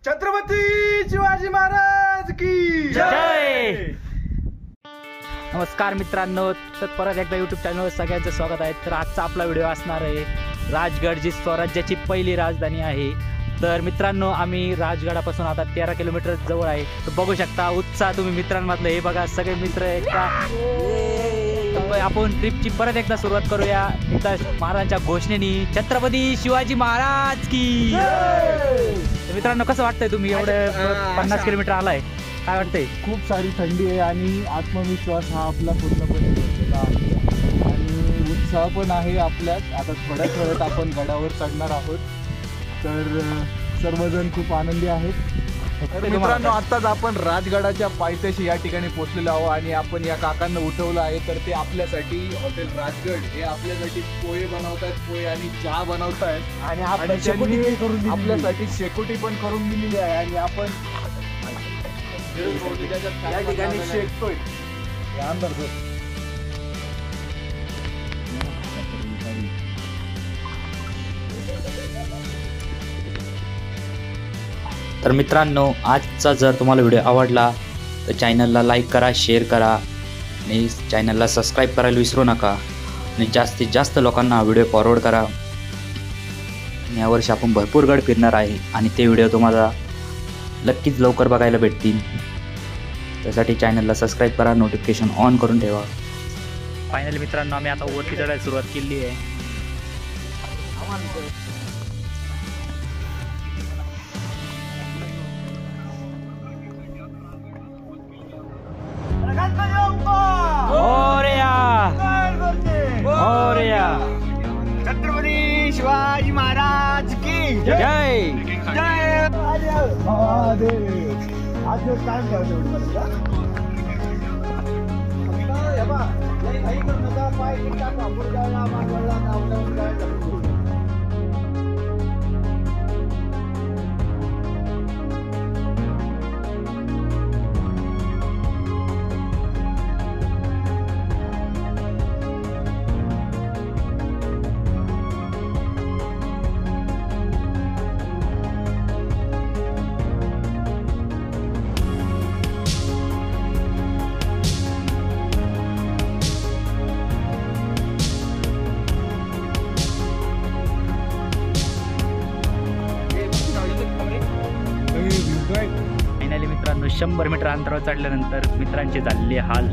छत्रपती शिवाजी महाराज की जय। नमस्कार मित्रांनो, तर परत एकदा YouTube चॅनलवर सगळ्यांचं स्वागत आहे। तर आजचा आपला व्हिडिओ असणार आहे राजगड, जी स्वराज्याची पहिली राजधानी आहे। तर मित्रांनो, आम्ही राजगडापासून आता 13 किलोमीटर जवळ आहे। तर बघू शकता उत्साह तुम्ही मित्रांमधलं, हे बघा सगळे मित्र एकदा आपण ट्रिपची परत एकदा सुरुवात करूया एकदा महाराजांच्या घोषणेनी, छत्रपती शिवाजी महाराज की जय। मित्रांनो, कसं वाटतंय तुम्ही एवढं 50 किलोमीटर आलाय, काय वाटतंय? खूप सारी थंडी आहे आणि आत्मविश्वास हा आपला पूर्णपणे बसलेला आहे आणि उत्साह पण आहे आपल्यात। आता थोड्याच वेळात आपण गडावर चढणार आहोत, तर सर्वजण खूप आनंदी आहेत। मित्रांनो, आत्ताच आपण राजगडाच्या पायथ्याशी या ठिकाणी पोहोचलेलो आहोत आणि आपण या काकांना उठवलं आहे। तर ते आपल्यासाठी हॉटेल राजगड हे आपल्यासाठी पोहे बनवतात, पोहे आणि चहा बनवतायत आणि आपल्यासाठी शेकोटी पण करून दिलेली आहे आणि आपण या ठिकाणी शेकतोय। तर मित्रांनो, आजचा जर तुम्हाला व्हिडिओ आवडला तर चॅनलला लाईक करा, शेअर करा आणि चॅनलला सबस्क्राईब करायला विसरू नका आणि जास्तीत जास्त लोकांना व्हिडिओ फॉरवर्ड करा। यावर्षी आपण भरपूर गड फिरणार आहे आणि ते व्हिडिओ तुम्हाला नक्कीच लवकर बघायला भेटतील। त्यासाठी चॅनलला सबस्क्राईब करा, नोटिफिकेशन ऑन करून ठेवा। फायनली मित्रांनो, आम्ही आता वरती चढायला सुरुवात केली आहे। छत्रपती शिवाजी महाराज की जय जय। आज काय फायनली मित्रांनो, 100 मीटर अंतरावर चढल्यानंतर मित्रांचे झालेले हाल।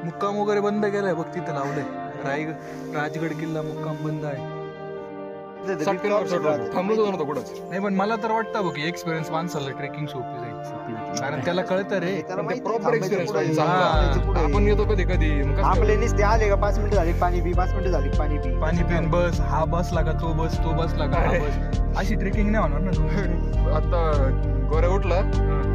मुक्काम वगैरे बंद केलाय बघ, तिथं लावलंय राजगड किल्ला मुक्काम बंद आहे। नाही पण मला तर वाटतं बघ, एक्सपिरियन्स माणसाला ट्रेकिंग सोपी जाईल, कारण त्याला कळतं रे, प्रॉपर एक्सपिरियन्स पाहिजे। आपण येतो कधी कधी आपले नुसते आले का 5 मिनिटं झाली पाणी पी, 5 मिनिटं झाली पाणी पिऊन बस, हा बस लागा तो बस, तो बस लागा हा बस, अशी ट्रेकिंग नाही होणार ना। आता गोऱ्या उठला,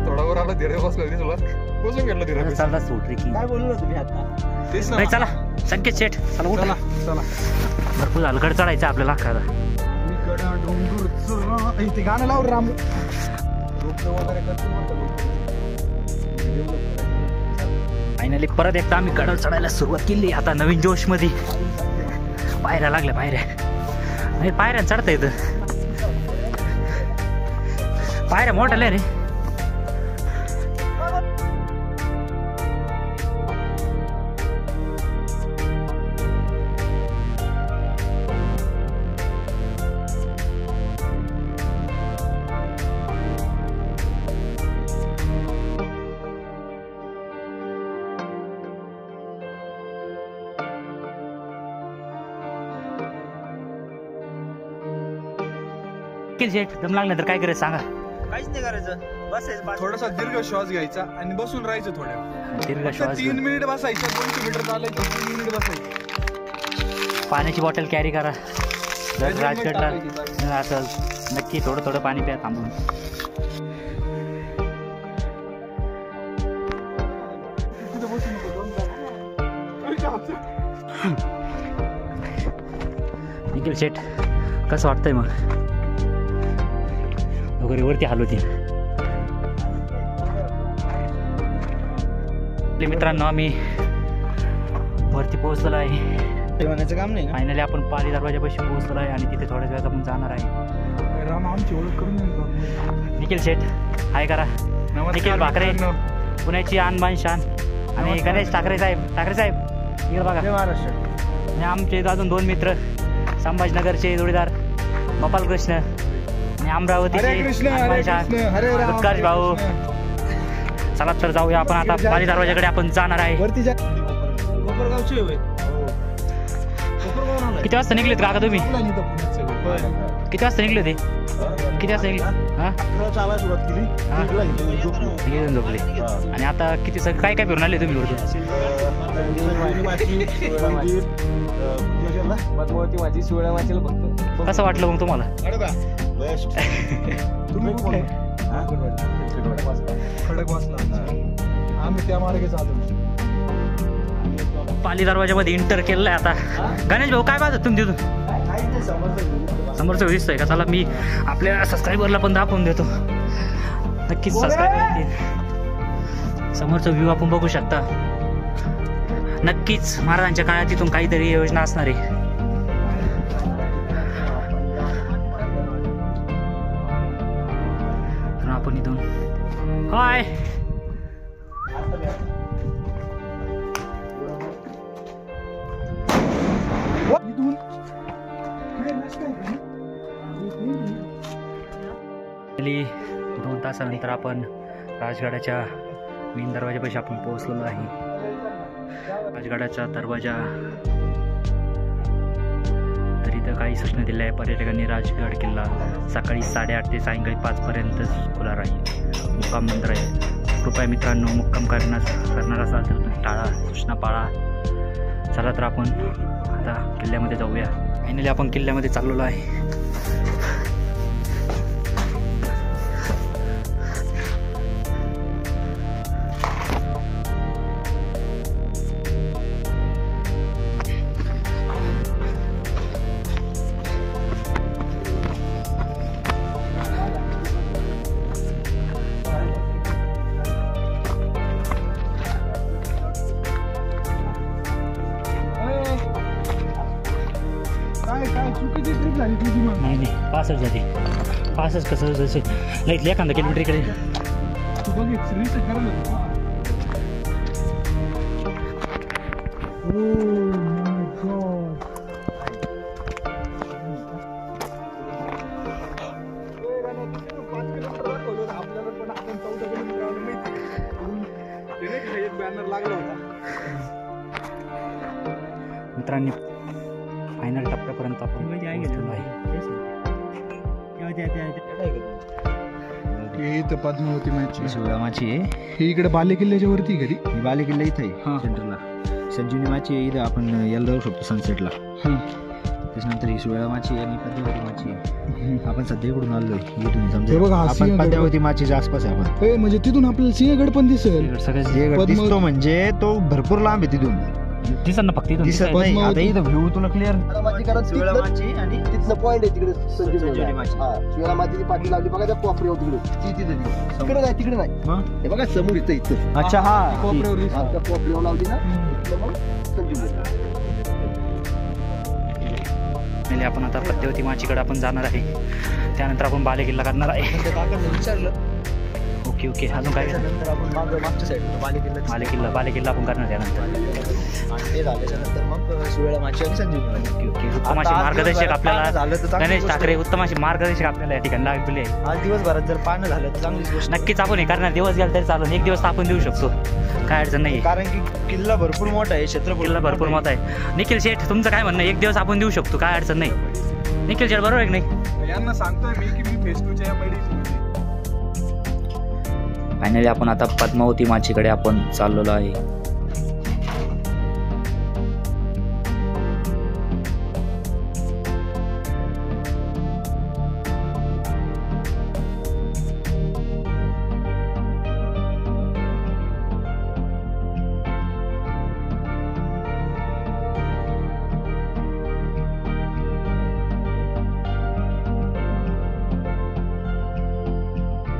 थोडा वर आला, धीरे बसला, तुला बसून गेला धीरे, काय बोललो तुम्ही आता? तेच नाही, चला संकेत शेठ, चला उठला, चला भरपूर झालं, गड चढायचं आपल्याला। खरं ते गाणं लाव राम। फायनली परत एकदा आम्ही गडावर चढायला सुरुवात केली आता नवीन जोश मध्ये। पायऱ्या लागल्या, पायऱ्या चढता येतं, पायऱ्या मोठ्या रे। निखिल शेठ दम लागल्यानंतर काय करायचं सांगा. काहीच नाही करायचं, बसायचं थोडासा दीर्घ श्वास घ्यायचा आणि बसून राहायचं थोड्या. दीर्घ श्वास 3 मिनिट बसायचं, 200 मीटर चालायचं, 3 मिनिट बसायचं. पाण्याची बॉटल कॅरी करा. जर राजगडला असेल नक्की थोडं थोडं पाणी प्या थांबून. निखिल शेठ कसं वाटतंय मग? वगैरे वरती हालवती. मित्रांनो आम्ही वरती पोहोचलो आहे. ठेवण्याचं काम नाही. फायनली आपण पाली दरवाजापाशी पोहोचलो आहे आणि तिथे थोड्याच वेळात आपण जाणार आहे. राम आमची ओळख करून द्या. निखिल शेठ हाय करा. निखिल भाकरे पुण्याची आणबान शान आणि गणेश ठाकरे साहेब इकडे बघा. महाराष्ट्र आणि आमचे अजून 2 मित्र संभाजीनगरचे जोडीदार गोपाल कृष्ण आणि अमरावतीचे आणबान शान उत्कर्ष भाऊ. चला तर जाऊया आपण आता पाली दरवाजाकडे आपण जाणार आहे. कोपरगावचे होय. किती वाजता निघलेत काका तुम्ही? किती वाजता निघले होते? किती वाजता निघले? हा चालायला सुरुवात केली. येऊन झोपले. आणि आता किती काय काय फिरून आले तुम्ही वरतून? माझी शिवळा वाचेल फक्त. कसं वाटलं मग तुम्हाला? आम्ही त्या मार्गे चालू. पाली दरवाजामध्ये इंटर केलेलं आहे आता. गणेश भाऊ काय पाहतात तुम्ही तिथून? समोरचं दिसतंय का? चला मी आपल्या सबस्क्रायबरला पण दाखवून देतो. नक्कीच सबस्क्राईब. समोरचा व्ह्यू आपण बघू शकता. नक्कीच महाराजांच्या काळात तिथून काहीतरी योजना असणार आहे. आपण इथून हाय गेली 2 तासानंतर आपण राजगडाच्या मेन दरवाजापाशी आपण पोहोचलेलो आहे. राजगडाचा दरवाजा तर इथं काही सूचना दिल्या आहे. पर्यटकांनी राजगड किल्ला सकाळी 8:30 ते सायंकाळी 5 पर्यंत खुला राहील. मुक्काम बंद राहील. कृपया मित्रांनो मुक्काम करणार असाल तर तुम्ही टाळा, सूचना पाळा. चला तर आपण आता किल्ल्यामध्ये जाऊया. फायनली आपण किल्ल्यामध्ये चाललेलो आहे. नाही 65 झाली. 65 कसं जसं नाही एखादा किलोमीटर इकडे. मित्रांनी फायनल टप्प्यापर्यंत आपण पोहोचलो आहे. ही तर पद्मावती मॅच शिवरामाची आहे. ही इकडे बालेकिल्ल्याच्या वरती घरी. ही बालेकिल्ला इथं आहे सेंटरला. संजीवनी माची आहे. इथं आपण यायला जाऊ शकतो सनसेटला. त्याच्यानंतर ही शिवरामाची आणि पद्मावती माची आहे. आपण सध्या इकडून आलोय. इथून समजा आपण पद्मावती माचीच्या आसपास आहे आपण. म्हणजे तिथून आपल्याला सिंहगड पण दिसेल. सिंहगड दिसतो म्हणजे तो भरपूर लांब आहे तिथून. दिसत ना फक्त इथून दिसत नाही. आता इथं व्ह्यू तुला क्लिअर. आणि तिथलं पॉइंट आहे तिकडे संजीवनी माची. शिवला मातीची पाठी लावली बघा त्या कोपऱ्यावर तिकडे. तिकडे नाही, तिकडे नाही. हे बघा समोर इथं. अच्छा हा त्या कोपऱ्यावर लावली ना मग संजीवनी. आपण आता पद्मावती माचीकडे आपण जाणार आहे. त्यानंतर आपण बालेकिल्ला करणार आहे. विचारलं. ओके अजून काय? त्यानंतर आपण मागच्या साईडला बालेकिल्ला आपण करणार त्यानंतर. आणि ते झाल्याच्यानंतर मग शिवळा माची आणि संजीवनी. उत्तम असे मार्गदर्शक आपल्याला गणेश ठाकरे उत्तम असे मार्गदर्शक आपल्याला या ठिकाणी लागले आहे. आज दिवसभरात जर पानं झालं तर चांगलीच गोष्ट. नक्कीच आपण हे करणार. दिवस गेला तरी चालून 1 दिवस आपण देऊ शकतो. काय अडचण नाही. कारण की किल्ला भरपूर मोठा आहे. क्षेत्रफळ किल्ला भरपूर मोठा आहे. निखिल शेठ तुमचं काय म्हणणं? 1 दिवस आपण देऊ शकतो. काय अडचण नाही. निखिल शेठ बरोबर आहे की नाही? यांना सांगतोय मी की मी फेस 2च्या या मेडिसिन. फायनली आपण आता पद्मावती माचीकडे आपण चाललेलो आहे.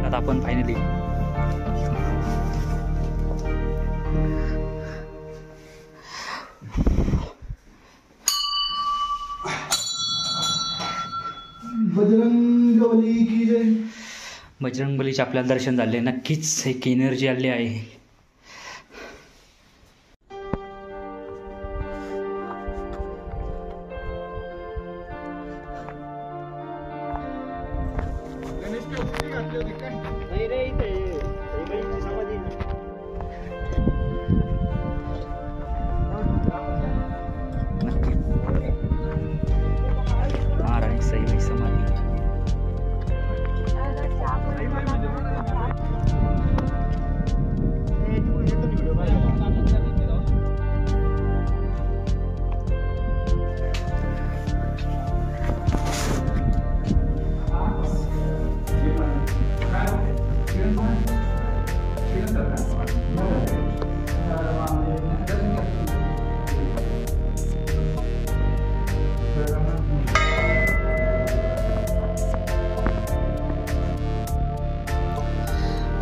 आता आपण फायनली बजरंगबली की जय. बजरंगबलीचे आपल्याला दर्शन झाले. नक्कीच एक एनर्जी आली आहे. महाराणी सईबाई समाधी.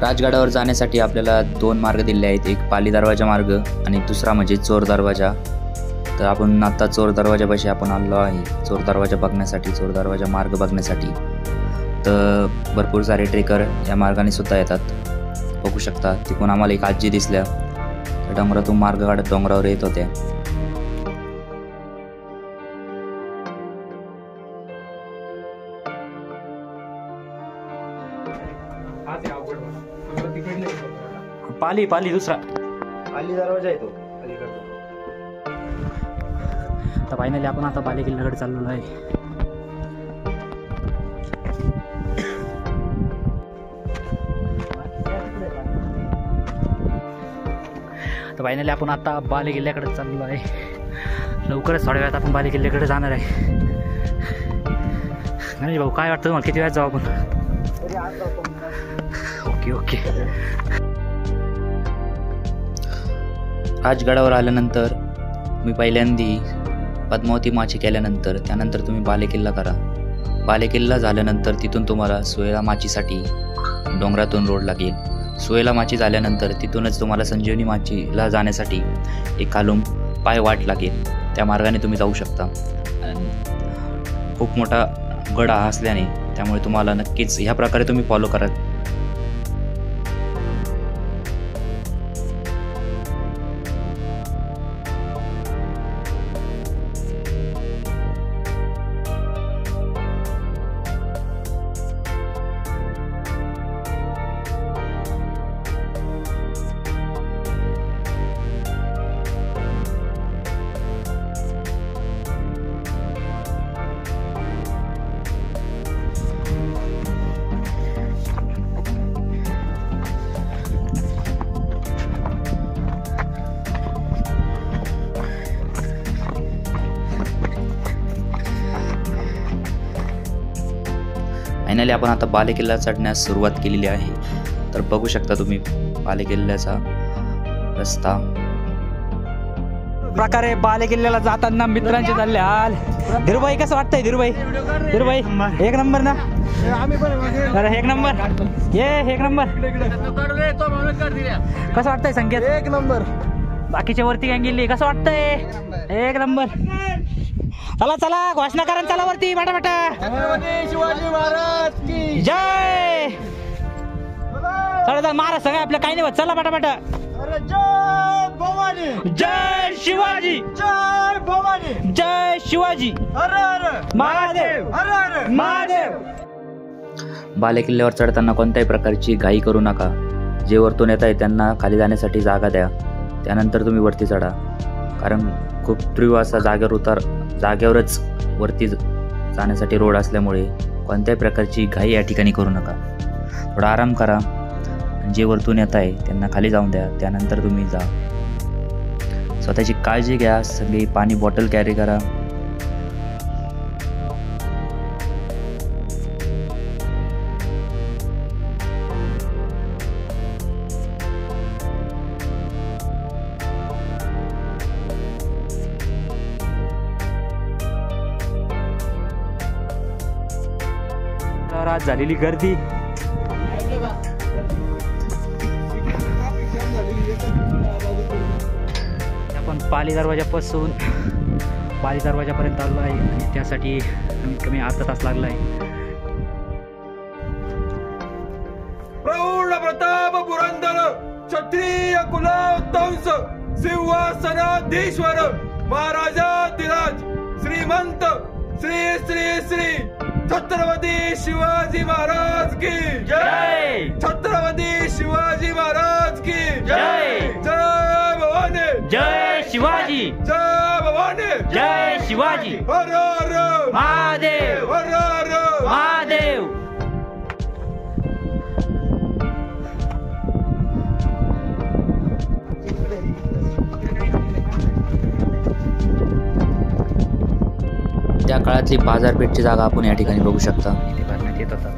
राजगडावर जाण्यासाठी आपल्याला 2 मार्ग दिले आहेत. एक पाली दरवाजा मार्ग आणि दुसरा म्हणजे चोर दरवाजा. तर आपण आता चोर दरवाजापाशी आपण आलो आहे. चोर दरवाजा बघण्यासाठी, चोर दरवाजा मार्ग बघण्यासाठी. तर भरपूर सारे ट्रेकर या मार्गाने सुद्धा येतात. बघू शकता तिकडून आम्हाला एक आजी दिसल्या. त्या डोंगरातून मार्ग काढत डोंगरावर येत होत्या. पाली पाली दुसरा पाली दरवाजा आहे तो अलीकडचा. तर फायनली आपण आता पाली किल्ल्याकडे चाललेलो आहे. तर फायनली आपण आता बाले किल्ल्याकडे चाललो आहे. लवकरच थोड्या वेळात आपण बाले किल्ल्याकडे जाणार आहे. गणेश भाऊ काय वाटतं तुम्हाला, किती वेळात जाऊ आपण? Okay okay. राजगडावर आल्यानंतर मी पहिल्यांदी पद्मावती माची केल्यानंतर त्यानंतर तुम्ही बालेकिल्ला करा. बालेकिल्ला झाल्यानंतर तिथून तुम्हाला सोयला माचीसाठी डोंगरातून रोड लागेल. सोयला माची झाल्यानंतर तिथूनच तुम्हाला संजीवनी माचीला जाण्यासाठी एक खालून पाय वाट लागेल. त्या मार्गाने तुम्ही जाऊ शकता. खूप मोठा गड असल्याने त्यामुळे तुम्हाला नक्कीच ह्या प्रकारे तुम्ही फॉलो करा. फायनली आपण आता बालेकिल्ला चढण्यास सुरुवात केलेली आहे. तर बघू शकता तुम्ही बालेकिल्ल्याचा रस्ता. प्रकारे बालेकिल्ल्याला जाताना मित्रांचे चालले हाल. धीरूभाई कसं वाटतंय? धीरूभाई एक नंबर ना? अरे एक नंबर. एक नंबर. कसं वाटतंय संकेत? एक नंबर. बाकीच्या वरती काय गेली, कसं वाटतंय? एक नंबर. चला चला घोषणा करा, चला वरती बाटा. शिवाजी महाराज की जय. चला महाराज सगळं आपलं काही नाही होत. चला बाटा. जय भवानी, जय शिवाजी, जय भवानी, जय शिवाजी, हर हर महादेव, हर हर महादेव. बालेकिल्ल्यावर चढताना कोणत्याही प्रकारची घाई करू नका. जे वरतून येत आहे त्यांना खाली जाण्यासाठी जागा द्या. त्यानंतर तुम्ही वरती चढा. कारण खूप तीव्र असा जागेवरच वरती जाण्यासाठी रोड असल्यामुळे कोणत्याही प्रकारची घाई या ठिकाणी करू नका. थोडा आराम करा. जे वरतून येत आहे त्यांना खाली जाऊन द्या, त्यानंतर तुम्ही जा. स्वतःची काळजी घ्या. सगळी पाणी बॉटल कॅरी करा. तर आज झालेली गर्दी आपण पाली दरवाजापासून पाली दरवाजापर्यंत आलो आहे आणि त्यासाठी कमीत कमी अर्धा तास लागला आहे. प्रौढ प्रताप पुरंदर क्षत्रिय कुलोत्तंस सिंहासनाधीश्वर महाराजाधिराज श्रीमंत श्री श्री श्री छत्रपती शिवाजी महाराज की जय. छत्रपती शिवाजी महाराज की जय. जय भवानी. जय शिवाजी. जय भवानी. जय शिवाजी. हर हर महादेव. हर हर महादेव. त्या काळातली बाजारपेठची जागा आपण या ठिकाणी बघू शकता. इथे भरण्यात येत होता.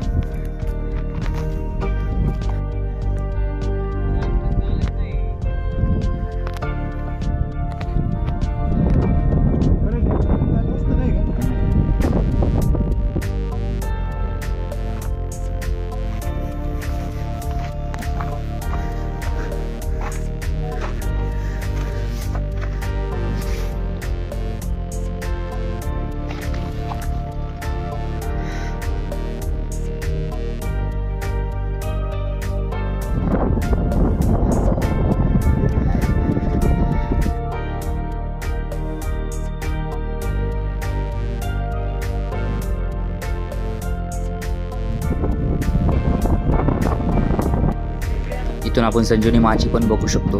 इथून आपण संजीवनी माची पण बघू शकतो.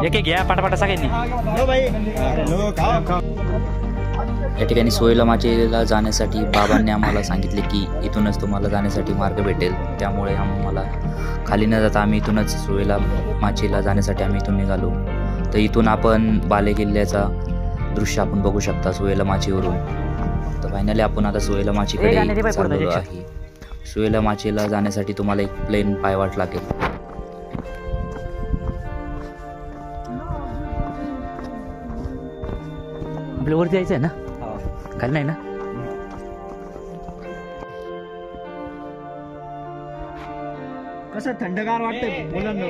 एक एक घ्या पाटापाटा सगळ्यांनी. या ठिकाणी सोयला माचीला जाण्यासाठी बाबांनी आम्हाला सांगितले की इथूनच तुम्हाला जाण्यासाठी मार्ग भेटेल. त्यामुळे आम्हाला खाली न जाता आम्ही इथूनच सोयला माचीला जाण्यासाठी आम्ही इथून निघालो. तर इथून आपण बाले किल्ल्याचा दृश्य आपण बघू शकता सोयला माचीवरून. तर फायनली आपण आता सोयला माचीकडे चाललो आहे. सोयला माचीला जाण्यासाठी तुम्हाला एक प्लेन पायवाट लागेल. आपल्या वर जायचं आहे ना, खाली नाही ना. कसं थंडगार वाटतंय मुलांना.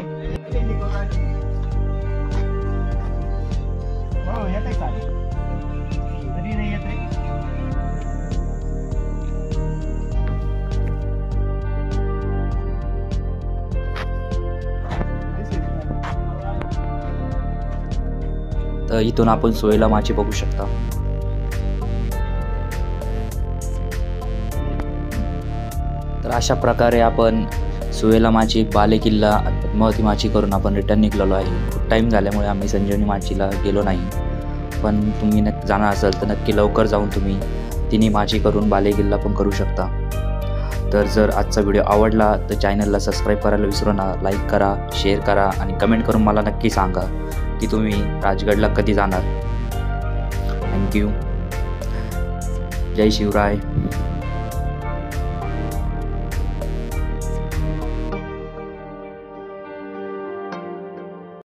तर इथून आपण सोयला माची बघू शकता. तर अशा प्रकारे आपण सोयला माची, बाले किल्ला, पद्मावती माची करून आपण रिटर्न निघालो आहे. खूप टाईम झाल्यामुळे आम्ही संजीवनी माचीला गेलो नाही. पण तुम्ही जाणार असाल तर नक्की लवकर जाऊन तुम्ही तिन्ही माची करून बाले किल्ला पण करू शकता. तर जर आजचा व्हिडिओ आवडला तर चॅनलला सबस्क्राईब करायला विसरू नका. लाईक करा, शेअर करा आणि कमेंट करून मला नक्की सांगा की तुम्ही राजगडला कधी जाणार. थँक्यू. जय शिवराय.